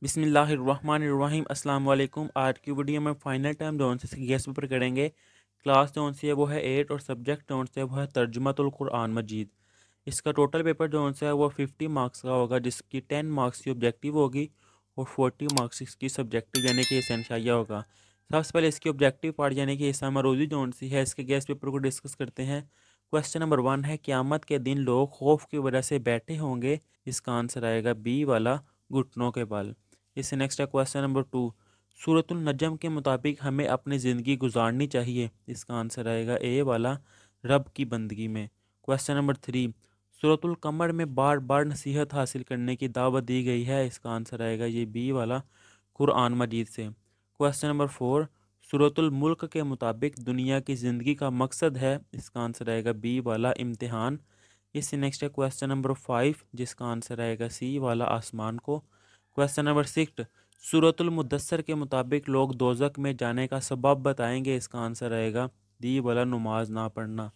بسم اللہ الرحمن الرحیم۔ السلام علیکم۔ آج کی ویڈیو میں فائنل ٹائم جون سے گیس پیپر کریں گے۔ کلاس جون سے وہ ہے 8 اور سبجیکٹ جون سے وہ ہے ترجمۃ القرآن مجید۔ اس کا ٹوٹل پیپر جون سے ہے وہ 50 مارکس کا ہوگا، جس کی 10 مارکس کی آبجیکٹیو ہوگی اور 40 مارکس اس کی سبجیکٹیو یعنی کہ اسینشائیہ ہوگا۔ سب سے پہلے اس کی آبجیکٹیو پارٹ یعنی کہ حصہ مروزی جون سی ہے، اس کے گیس پیپر کو ڈسکس کرتے ہیں۔ کویسچن نمبر 1 ہے قیامت کے دن لوگ خوف کی وجہ سے بیٹھے ہوں گے۔ اس کا آنسر آئے گا بی والا، گھٹنوں کے بل۔ اس سے نیکسٹ ہے کویسچن نمبر 2، سورۃ النجم کے مطابق ہمیں اپنی زندگی گزارنی چاہیے۔ اس کا آنسر آئے گا اے والا، رب کی بندگی میں۔ کویسچن نمبر 3، سورۃ القمر میں بار بار نصیحت حاصل کرنے کی دعوت دی گئی ہے۔ اس کا آنسر آئے گا یہ بی والا، قرآن مجید سے۔ کویسچن نمبر 4، سورۃ الملک کے مطابق دنیا کی زندگی کا مقصد ہے۔ اس کا آنسر آئے گا بی والا، امتحان۔ اس سے نیکسٹ ہے کویسچن نمبر 5، جس کا آنسر آئے گا سی والا، آسمان کو۔ کویسچن نمبر 6، سورۃ المدثر کے مطابق لوگ دوزخ میں جانے کا سبب بتائیں گے۔ اس کا آنسر آئے گا دی والا، نماز نہ پڑھنا۔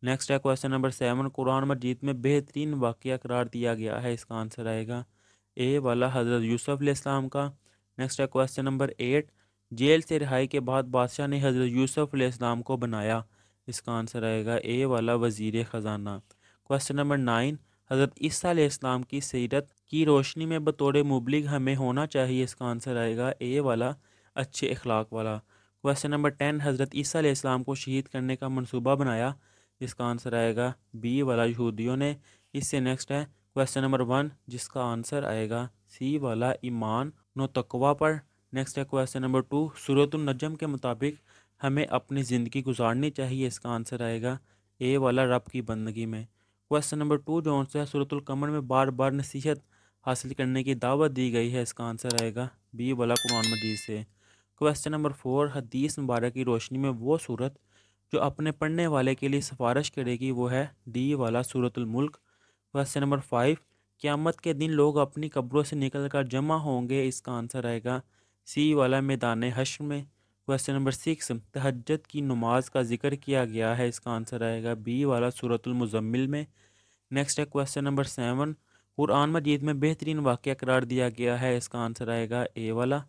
نیکسٹ ہے کویسچن نمبر 7، قرآن مجید میں بہترین واقعہ قرار دیا گیا ہے۔ اس کا آنسر آئے گا اے والا، حضرت یوسف علیہ السلام کا۔ نیکسٹ ہے کویسچن نمبر 8، جیل سے رہائی کے بعد بادشاہ نے حضرت یوسف علیہ السلام کو بنایا۔ اس کا آنسر آئے گا اے والا، وزیر خزانہ۔ کویسچن نمبر 9، حضرت عیسیٰ علیہ السلام کی سیرت کی روشنی میں بطور مبلغ ہمیں ہونا چاہیے۔ اس کا آنسر آئے گا اے والا، اچھے اخلاق والا۔ کویسچن نمبر 10، حضرت عیسیٰ علیہ السلام کو شہید کرنے کا منصوبہ بنایا۔ اس کا آنسر آئے گا بی والا، یہودیوں نے۔ اس سے نیکسٹ ہے کویسچن نمبر 1، جس کا آنسر آئے گا سی والا، ایمان و تقوی پر۔ نیکسٹ ہے کویسچن نمبر 2، سورۃ النجم کے مطابق ہمیں اپنی زندگی گزارنی چاہیے۔ اس کا آنسر آئے گا اے والا، رب کی بندگی میں۔ کویسچن نمبر 2 جو سے سورۃ القمر میں بار بار نصیحت حاصل کرنے کی دعوت دی گئی ہے۔ اس کا آنسر آئے گا بی والا، قرآن مجید سے۔ کویسچن نمبر 4، حدیث مبارک کی روشنی میں وہ صورت جو اپنے پڑھنے والے کے لیے سفارش کرے گی وہ ہے ڈی والا، سورۃ الملک۔ کویسچن نمبر 5، قیامت کے دن لوگ اپنی قبروں سے نکل کر جمع ہوں گے۔ اس کا آنسر آئے گا سی والا، میدان حشر میں۔ کویسچن نمبر 6، تہجد کی نماز کا ذکر کیا گیا ہے۔ اس کا آنسر آئے گا بی والا، سورۃ المزمل میں۔ نیکسٹ ہے کویسچن نمبر 7، قرآن مجید میں بہترین واقعہ قرار دیا گیا ہے۔ اس کا آنسر آئے گا اے والا۔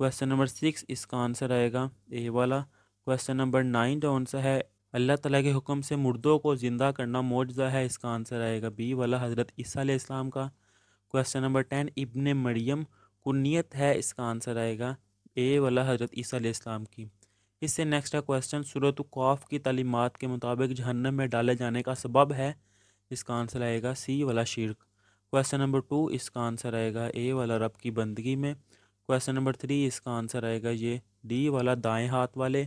کویسچن نمبر 6، اس کا آنسر آئے گا اے والا۔ کویسچن نمبر 9 جو آنسر ہے اللہ تعالیٰ کے حکم سے مردوں کو زندہ کرنا معجزہ ہے۔ اس کا آنسر آئے گا بی والا، حضرت عیسیٰ علیہ السلام کا۔ کویسچن نمبر 10، ابن مریم کنیت ہے۔ اس کا آنسر آئے گا اے والا، حضرت عیسیٰ علیہ السلام کی۔ اس سے نیکسٹ ہے کویسچن، سورۃ قاف کی تعلیمات کے مطابق جہنم میں ڈالے جانے کا سبب ہے۔ اس کا آنسر آئے گا سی والا، شرک۔ کویسچن نمبر 2، اس کا آنسر آئے گا اے والا، رب کی بندگی میں۔ کویسچن نمبر 3، اس کا آنسر آئے گا یہ ڈی والا، دائیں ہاتھ والے۔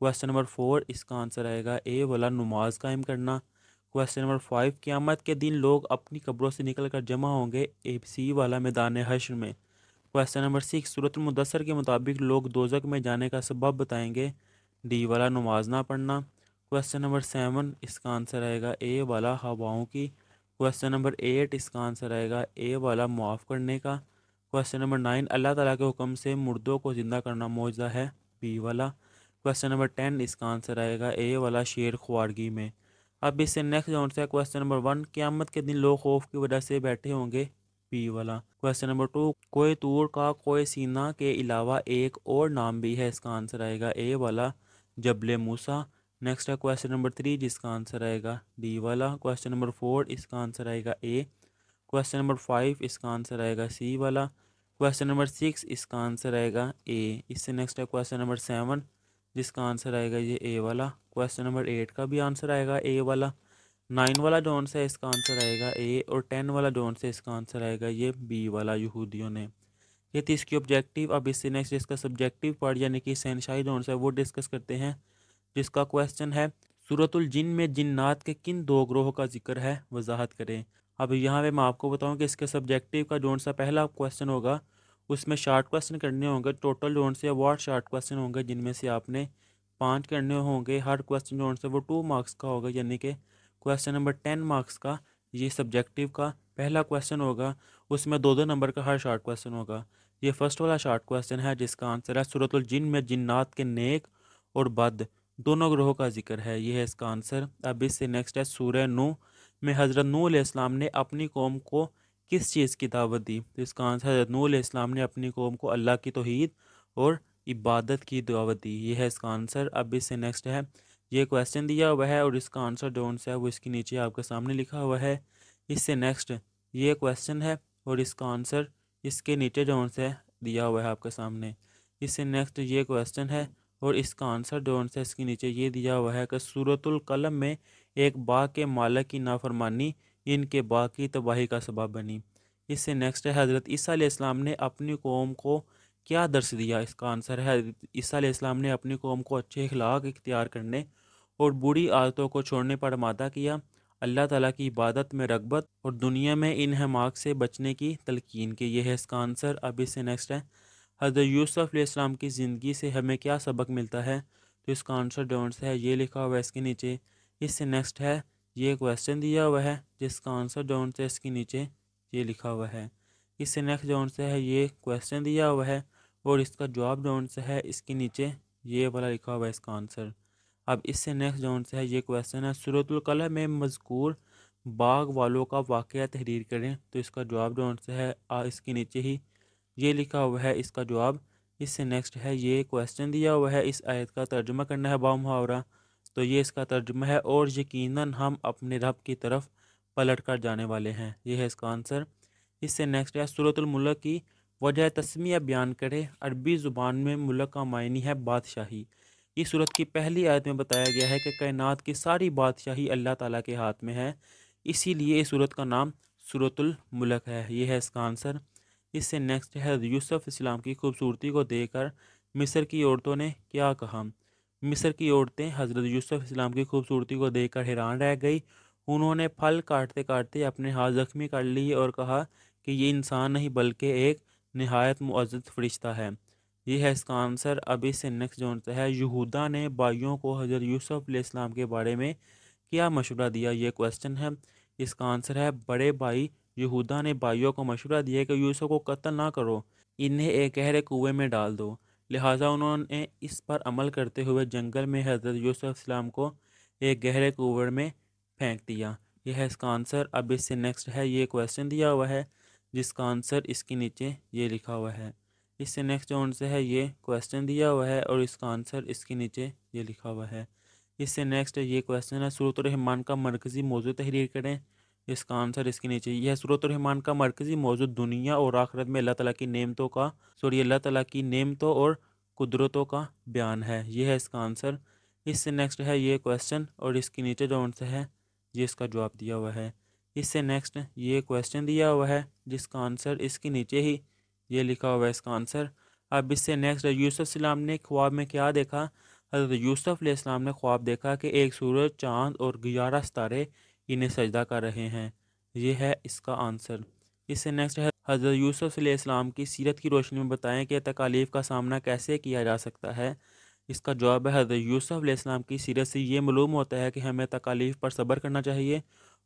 کویسچن نمبر 4، اس کا آنسر آئے گا اے والا، نماز قائم کرنا۔ کویسچن نمبر 5، قیامت کے دن لوگ اپنی قبروں سے نکل کر جمع ہوں گے، اے سی والا، میدان حشر میں۔ کویسچن نمبر 6، سورۃ المدثر کے مطابق لوگ دوزخ میں جانے کا سبب بتائیں گے، ڈی والا، نماز نہ پڑھنا۔ کویسچن نمبر 7، اس کا آنسر آئے گا اے والا، ہواؤں کی۔ کویسچن نمبر 8، اس کا آنسر آئے گا اے والا، معاف کرنے کا۔ کویسچن نمبر 9، اللہ تعالیٰ کے حکم سے مردوں کو زندہ کرنا معجزہ ہے، بی والا۔ کویسچن نمبر 10، اس کا آنسر آئے گا اے والا، شیر خوارگی میں۔ اب اس سے نیکسٹ جون سے کویسچن نمبر 1، قیامت کے دن لوگ خوف کی وجہ سے بیٹھے ہوں گے، بی والا۔ کویسچن نمبر 2، کوہ طور کا کوہ سینا کے علاوہ ایک اور نام بھی ہے۔ اس کا آنسر آئے گا اے والا، جبل موسیٰ۔ نیکسٹ ہے کویسچن نمبر 3، جس کا آنسر آئے گا ڈی والا۔ کویسچن نمبر 4، اس کا آنسر آئے گا اے۔ کویسچن نمبر 5، اس کا آنسر آئے گا سی والا۔ کویسچن نمبر 6، اس کا آنسر آئے گا اے۔ اس سے نیکسٹ ہے کویسچن نمبر 7، جس کا آنسر آئے گا یہ اے والا۔ کویسچن نمبر 8 کا بھی آنسر آئے گا اے والا۔ 9 والا جو آنسر ہے اس کا آنسر آئے گا اے، اور 10 والا جو آنسر ہے اس کا آنسر آئے گا یہ بی والا، یہودیوں نے۔ یہ تھی اس کی آبجیکٹیو۔ اب اس سے نیکسٹ اس کا سبجیکٹیو پارٹ یعنی کہ سینشائی جو آنسر ہے وہ ڈسکس کرتے ہیں، جس کا کویسچن ہے سورۃ الجن میں جنات کے کن دو گروہ کا ذکر ہے، وضاحت کریں۔ اب یہاں پہ میں آپ کو بتاؤں کہ اس کے سبجیکٹیو کا جو سا پہلا کویسچن ہوگا اس میں شارٹ کویسچن کرنے ہوں گے، ٹوٹل جو سے 8 شارٹ کویسچن ہوں گے، جن میں سے آپ نے 5 کرنے ہوں گے۔ ہر کویسچن جو سے وہ 2 مارکس کا ہوگا، یعنی کہ کویسچن نمبر 10 مارکس کا یہ سبجیکٹیو کا پہلا کویسچن ہوگا، اس میں 2 نمبر کا ہر شارٹ کویسچن ہوگا۔ یہ فرسٹ والا شارٹ کویسچن ہے جس کا آنسر ہے سورۃ الجن میں جنات کے نیک اور بد دونوں گروہوں کا ذکر ہے، یہ ہے اس کا آنسر۔ اب اس سے نیکسٹ ہے سورہ نوح میں حضرت نوح علیہ السلام نے اپنی قوم کو کس چیز کی دعوت دی؟ تو اس کا آنسر حضرت نوح علیہ السلام نے اپنی قوم کو اللہ کی توحید اور عبادت کی دعوت دی، یہ ہے اس کا آنسر۔ اب اس سے نیکسٹ ہے، یہ کویسچن دیا ہوا ہے اور اس کا آنسر جو ہے وہ اس کے نیچے آپ کے سامنے لکھا ہوا ہے۔ اس سے نیکسٹ یہ کویسچن ہے اور اس کا آنسر اس کے نیچے جو ہے دیا ہوا ہے آپ کے سامنے۔ اس سے نیکسٹ یہ کویسچن ہے اور اس کا آنسر جو ہے اس کے نیچے یہ دیا ہوا ہے کہ سورۃ القلم میں ایک باغ کے مالک کی نافرمانی ان کے باغ کی تباہی کا سبب بنی۔ اس سے نیکسٹ ہے، حضرت عیسیٰ علیہ السلام نے اپنی قوم کو کیا درس دیا؟ اس کا آنسر ہے، حضرت عیسیٰ علیہ السلام نے اپنی قوم کو اچھے اخلاق اختیار کرنے اور بری عادتوں کو چھوڑنے پر آمادہ کیا، اللہ تعالیٰ کی عبادت میں رغبت اور دنیا میں انہماک سے بچنے کی تلقین کی، یہ ہے اس کا آنسر۔ اب اس سے نیکسٹ ہے، حضرت یوسف علیہ السلام کی زندگی سے ہمیں کیا سبق ملتا ہے؟ تو اس کا آنسر ڈونٹس ہے، یہ لکھا ہوا ہے اس کے نیچے۔ اس سے نیکسٹ ہے، یہ کویسچن دیا ہوا ہے جس کا آنسر ڈونٹس ہے اس کے نیچے یہ لکھا ہوا ہے۔ اس سے نیکسٹ ڈونٹس ہے، یہ کویسچن دیا ہوا ہے اور اس کا جواب ڈونٹس ہے اس کے نیچے یہ والا لکھا ہوا ہے اس کا آنسر۔ اب اس سے نیکسٹ ڈونٹس ہے، یہ کویسچن ہے، سورۃ القلم میں مذکور باغ والوں کا واقعہ تحریر کریں، تو اس کا جواب ڈونٹس ہے اس کے نیچے ہی یہ لکھا ہوا ہے اس کا جواب۔ اس سے نیکسٹ ہے، یہ کویسچن دیا ہوا ہے، اس آیت کا ترجمہ کرنا ہے با محاورہ، تو یہ اس کا ترجمہ ہے، اور یقیناً ہم اپنے رب کی طرف پلٹ کر جانے والے ہیں، یہ ہے اس کا آنسر۔ اس سے نیکسٹ ہے، سورۃ الملک کی وجہ تسمیہ بیان کرے، عربی زبان میں ملک کا معنی ہے بادشاہی۔ اس صورت کی پہلی آیت میں بتایا گیا ہے کہ کائنات کی ساری بادشاہی اللہ تعالیٰ کے ہاتھ میں ہے، اسی لیے اس صورت کا نام سورۃ الملک ہے، یہ ہے اس کا آنسر۔ اس سے نیکسٹ ہے، حضرت یوسف اسلام کی خوبصورتی کو دیکھ کر مصر کی عورتوں نے کیا کہا؟ مصر کی عورتیں حضرت یوسف اسلام کی خوبصورتی کو دیکھ کر حیران رہ گئی، انہوں نے پھل کاٹتے کاٹتے اپنے ہاتھ زخمی کر لیے اور کہا کہ یہ انسان نہیں بلکہ ایک نہایت معزز فرشتہ ہے، یہ ہے اس کا آنسر۔ اب اس سے نیکسٹ جو ہے، یہودا نے بھائیوں کو حضرت یوسف علیہ السلام کے بارے میں کیا مشورہ دیا؟ یہ کویسچن ہے، اس کا آنسر ہے، بڑے بھائی یہودا نے بھائیوں کو مشورہ دیا کہ یوسف کو قتل نہ کرو، انہیں ایک گہرے کنویں میں ڈال دو، لہٰذا انہوں نے اس پر عمل کرتے ہوئے جنگل میں حضرت یوسف السلام کو ایک گہرے کنویں میں پھینک دیا، یہ ہے اس کا آنسر۔ اب اس سے نیکسٹ ہے، یہ کویسچن دیا ہوا ہے جس کا آنسر اس کے نیچے یہ لکھا ہوا ہے۔ اس سے نیکسٹ جو سے ہے، یہ کویسچن دیا ہوا ہے اور اس کا آنسر اس کے نیچے یہ لکھا ہوا ہے۔ اس سے نیکسٹ یہ کویسچن ہے، سورۃ الرحمن کا مرکزی موضوع تحریر کریں، اس کا آنسر اس کے نیچے یہ ہے، سورۃ الرحمن کا مرکزی موضوع دنیا اور آخرت میں اللہ تعالیٰ کی نعمتوں کا اللہ تعالیٰ کی نعمتوں اور قدرتوں کا بیان ہے، یہ ہے اس کا آنسر۔ اس سے نیکسٹ ہے، یہ کویسچن اور اس کے نیچے جو سے ہے یہ اس کا جواب دیا ہوا ہے۔ اس سے نیکسٹ یہ کویسچن دیا ہوا ہے جس کا آنسر اس کے نیچے ہی یہ لکھا ہوا ہے اس کا آنسر۔ اب اس سے نیکسٹ، یوسف السلام نے خواب میں کیا دیکھا؟ حضرت یوسف علیہ السلام نے خواب دیکھا کہ ایک سورج، چاند اور 11 ستارے انہیں سجدہ کر رہے ہیں، یہ ہے اس کا آنسر۔ اس سے نیکسٹ ہے، حضرت یوسف علیہ السلام کی سیرت کی روشنی میں بتائیں کہ تکالیف کا سامنا کیسے کیا جا سکتا ہے؟ اس کا جواب ہے، حضرت یوسف علیہ السلام کی سیرت سے یہ معلوم ہوتا ہے کہ ہمیں تکالیف پر صبر کرنا چاہیے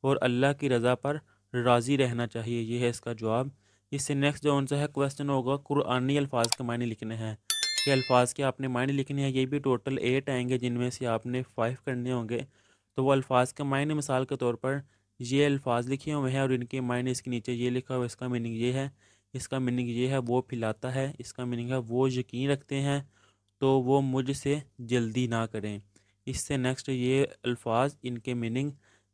اور اللہ کی رضا پر راضی رہنا چاہیے، یہ ہے اس کا جواب۔ اس سے نیکسٹ جو ہے کویسچن ہوگا، قرآنی الفاظ کے معنی لکھنے ہیں، یہ الفاظ کے آپ نے معنی لکھنے ہیں، یہ بھی ٹوٹل 8 آئیں گے جن میں سے آپ نے 5 کرنے ہوں گے، تو وہ الفاظ کے معنی مثال کے طور پر یہ الفاظ لکھے ہوئے ہیں اور ان کے معنی اس کے نیچے یہ لکھا ہوا، اس کا میننگ یہ ہے، اس کا میننگ یہ ہے، وہ پھلاتا ہے، اس کا میننگ ہے وہ یقین رکھتے ہیں تو وہ مجھ سے جلدی نہ کریں۔ اس سے نیکسٹ یہ الفاظ ان کے میننگ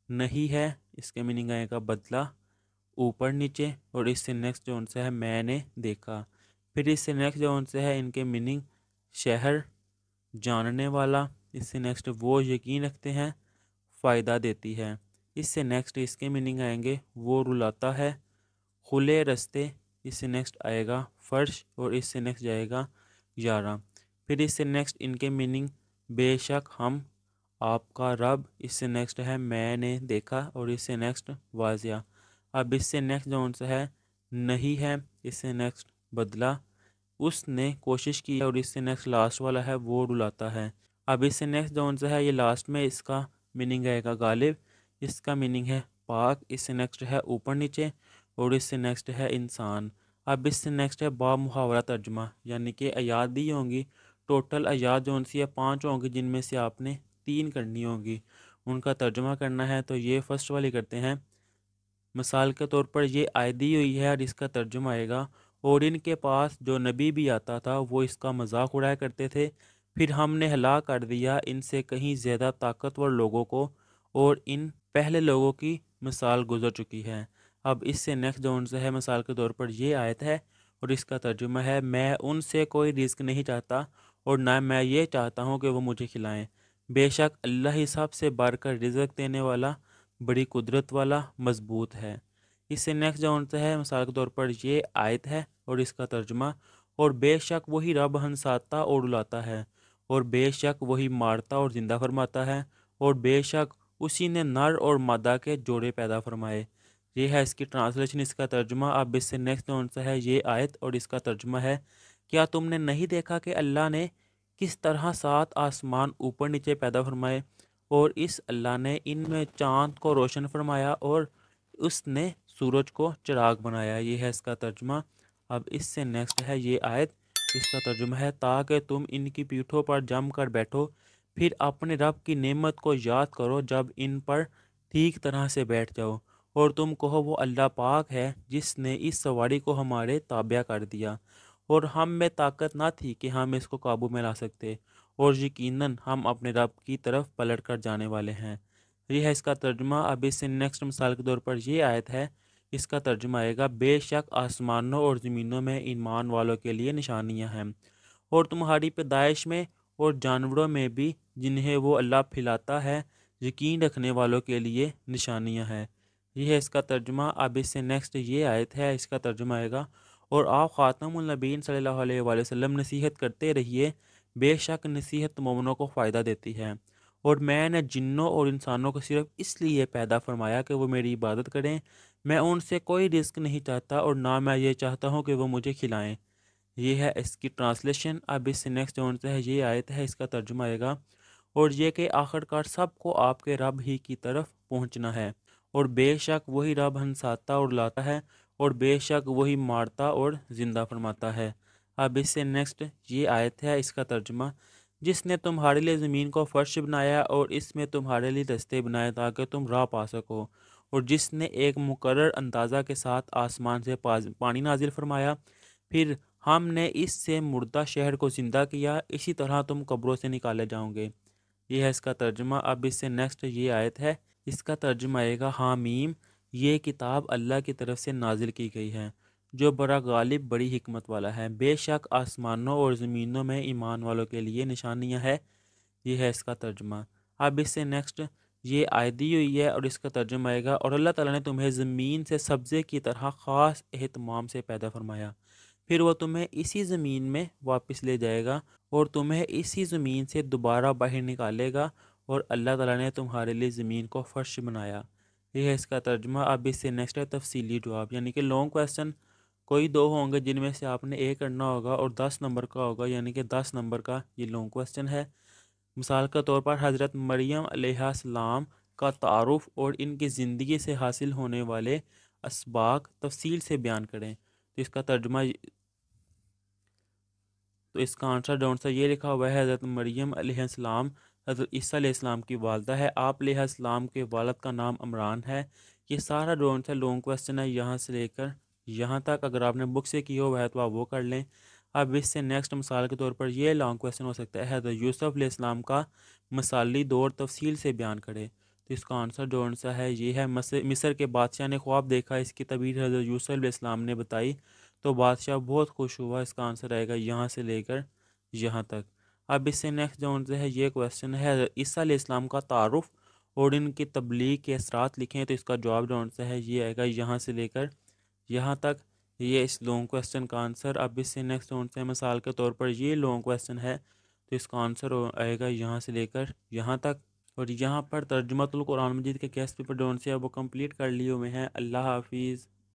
نہیں ہے، اس کے میننگ آئے گا بدلہ، اوپر نیچے، اور اس سے نیکسٹ جو سے ہے میں نے دیکھا۔ پھر اس سے نیکسٹ جو سے ہے ان کے میننگ شہر، جاننے والا، اس سے نیکسٹ وہ یقین رکھتے ہیں، فائدہ دیتی ہے۔ اس سے نیکسٹ اس کے میننگ آئیں گے وہ رلاتا ہے، کھلے رستے، اس سے نیکسٹ آئے گا فرش، اور اس سے نیکسٹ جائے گا یارہ۔ پھر اس سے نیکسٹ ان کے میننگ بے شک ہم، آپ کا رب، اس سے نیکسٹ ہے میں نے دیکھا، اور اس سے نیکسٹ واضح۔ اب اس سے نیکسٹ جو سے ہے نہیں ہے، اس سے نیکسٹ بدلہ، اس نے کوشش کی، اور اس سے نیکسٹ لاسٹ والا ہے وہ رلاتا ہے۔ اب اس سے نیکسٹ جو سے ہے یہ لاسٹ میں اس کا میننگ آئے گا غالب، اس کا میننگ ہے پاک، اس سے نیکسٹ ہے اوپر نیچے، اور اس سے نیکسٹ ہے انسان۔ اب اس سے نیکسٹ ہے با محاورہ ترجمہ، یعنی کہ آیات دی ہوں گی، ٹوٹل آیات جو سی ہے 5 ہوں گی جن میں سے آپ نے 3 کرنی ہوں گی، ان کا ترجمہ کرنا ہے، تو یہ فرسٹ والی کرتے ہیں۔ مثال کے طور پر یہ آیت دی ہوئی ہے اور اس کا ترجمہ آئے گا، اور ان کے پاس جو نبی بھی آتا تھا وہ اس کا مذاق اڑایا کرتے تھے، پھر ہم نے ہلاک کر دیا ان سے کہیں زیادہ طاقتور لوگوں کو، اور ان پہلے لوگوں کی مثال گزر چکی ہے۔ اب اس سے نیکسٹ جو ان سے ہے مثال کے طور پر یہ آیت ہے اور اس کا ترجمہ ہے، میں ان سے کوئی رزق نہیں چاہتا اور نہ میں یہ چاہتا ہوں کہ وہ مجھے کھلائیں، بے شک اللہ ہی سب سے بڑھ کر رزق دینے والا، بڑی قدرت والا، مضبوط ہے۔ اس سے نیکسٹ جو ان سے ہے مثال کے طور پر یہ آیت ہے اور اس کا ترجمہ، اور بے شک وہی رب ہنساتا اور رلاتا ہے، اور بے شک وہی مارتا اور زندہ فرماتا ہے، اور بے شک اسی نے نر اور مادہ کے جوڑے پیدا فرمائے۔ یہ ہے اس کی ٹرانسلیشن، اس کا ترجمہ۔ اب اس سے نیکسٹ جو سے ہے یہ آیت اور اس کا ترجمہ ہے، کیا تم نے نہیں دیکھا کہ اللہ نے کس طرح 7 آسمان اوپر نیچے پیدا فرمائے، اور اس اللہ نے ان میں چاند کو روشن فرمایا اور اس نے سورج کو چراغ بنایا۔ یہ ہے اس کا ترجمہ۔ اب اس سے نیکسٹ ہے یہ آیت، اس کا ترجمہ ہے، تاکہ تم ان کی پیٹھوں پر جم کر بیٹھو، پھر اپنے رب کی نعمت کو یاد کرو جب ان پر ٹھیک طرح سے بیٹھ جاؤ، اور تم کہو وہ اللہ پاک ہے جس نے اس سواری کو ہمارے تابع کر دیا، اور ہم میں طاقت نہ تھی کہ ہم اس کو قابو میں لا سکتے، اور یقیناً ہم اپنے رب کی طرف پلٹ کر جانے والے ہیں۔ یہ ہے اس کا ترجمہ۔ اب اس سے نیکسٹ مثال کے طور پر یہ آیت ہے، اس کا ترجمہ آئے گا، بے شک آسمانوں اور زمینوں میں ایمان والوں کے لیے نشانیاں ہیں، اور تمہاری پیدائش میں اور جانوروں میں بھی جنہیں وہ اللہ پھلاتا ہے، یقین رکھنے والوں کے لیے نشانیاں ہیں۔ یہ ہے اس کا ترجمہ۔ اب اس سے نیکسٹ یہ آیت ہے، اس کا ترجمہ آئے گا، اور آپ خاتم النبیین صلی اللہ علیہ وآلہ وسلم نصیحت کرتے رہیے، بے شک نصیحت مومنوں کو فائدہ دیتی ہے، اور میں نے جنوں اور انسانوں کو صرف اس لیے پیدا فرمایا کہ وہ میری عبادت کریں، میں ان سے کوئی رزق نہیں چاہتا اور نہ میں یہ چاہتا ہوں کہ وہ مجھے کھلائیں۔ یہ ہے اس کی ٹرانسلیشن۔ اب اس سے نیکسٹ جو ہے یہ آیت ہے، اس کا ترجمہ آئے گا، اور یہ کہ آخر کار سب کو آپ کے رب ہی کی طرف پہنچنا ہے، اور بے شک وہی رب ہنساتا اور لاتا ہے، اور بے شک وہی مارتا اور زندہ فرماتا ہے۔ اب اس سے نیکسٹ یہ آیت ہے، اس کا ترجمہ، جس نے تمہارے لیے زمین کو فرش بنایا اور اس میں تمہارے لیے رستے بنائے تاکہ تم راہ پا سکو، اور جس نے ایک مقرر اندازہ کے ساتھ آسمان سے پانی نازل فرمایا، پھر ہم نے اس سے مردہ شہر کو زندہ کیا، اسی طرح تم قبروں سے نکالے جاؤ گے۔ یہ ہے اس کا ترجمہ۔ اب اس سے نیکسٹ یہ آیت ہے، اس کا ترجمہ آئے گا، حامیم، یہ کتاب اللہ کی طرف سے نازل کی گئی ہے جو بڑا غالب، بڑی حکمت والا ہے، بے شک آسمانوں اور زمینوں میں ایمان والوں کے لیے نشانیاں ہے۔ یہ ہے اس کا ترجمہ۔ اب اس سے نیکسٹ یہ آیت دی ہوئی ہے اور اس کا ترجمہ آئے گا، اور اللہ تعالیٰ نے تمہیں زمین سے سبزے کی طرح خاص اہتمام سے پیدا فرمایا، پھر وہ تمہیں اسی زمین میں واپس لے جائے گا اور تمہیں اسی زمین سے دوبارہ باہر نکالے گا، اور اللہ تعالیٰ نے تمہارے لیے زمین کو فرش بنایا۔ یہ ہے اس کا ترجمہ۔ اب اس سے نیکسٹ ہے تفصیلی جواب، یعنی کہ لانگ کویسچن کوئی 2 ہوں گے جن میں سے آپ نے ایک کرنا ہوگا اور 10 نمبر کا ہوگا، یعنی کہ 10 نمبر کا یہ لانگ کویسچن ہے۔ مثال کے طور پر حضرت مریم علیہ السلام کا تعارف اور ان کی زندگی سے حاصل ہونے والے اسباق تفصیل سے بیان کریں۔ تو اس کا ترجمہ، تو اس کا آنسر ڈون سا یہ لکھا ہوا ہے، حضرت مریم علیہ السلام حضرت عیسیٰ علیہ السلام کی والدہ ہے، آپ علیہ السلام کے والد کا نام عمران ہے۔ یہ سارا ڈون سا لانگ کویسچن ہے، یہاں سے لے کر یہاں تک، اگر آپ نے بک سے کی ہو ہے تو آپ وہ کر لیں۔ اب اس سے نیکسٹ مثال کے طور پر یہ لانگ کویسچن ہو سکتا ہے، حضرت یوسف علیہ السلام کا مثالی دور تفصیل سے بیان کرے۔ تو اس کا آنسر ڈون سا ہے یہ ہے، مصر کے بادشاہ نے خواب دیکھا، اس کی تعبیر حضرت یوسف علیہ السلام نے بتائی تو بادشاہ بہت خوش ہوا۔ اس کا آنسر آئے گا یہاں سے لے کر یہاں تک۔ اب اس سے نیکسٹ جو ہے یہ کویسچن ہے، حضرت عیسیٰ علیہ السلام کا تعارف اور ان کی تبلیغ کے اثرات لکھیں۔ تو اس کا جواب جو ہے یہ آئے گا یہاں سے لے کر یہاں تک۔ یہ اس لانگ کویسچن کا آنسر۔ اب اس سے نیکسٹ سے مثال کے طور پر یہ لانگ کویسچن ہے، تو اس کا آنسر آئے گا یہاں سے لے کر یہاں تک۔ اور یہاں پر ترجمۃ القرآن مجید کے کیس پیپر ڈون سے وہ کمپلیٹ کر لیے ہوئے ہیں۔ اللہ حافظ۔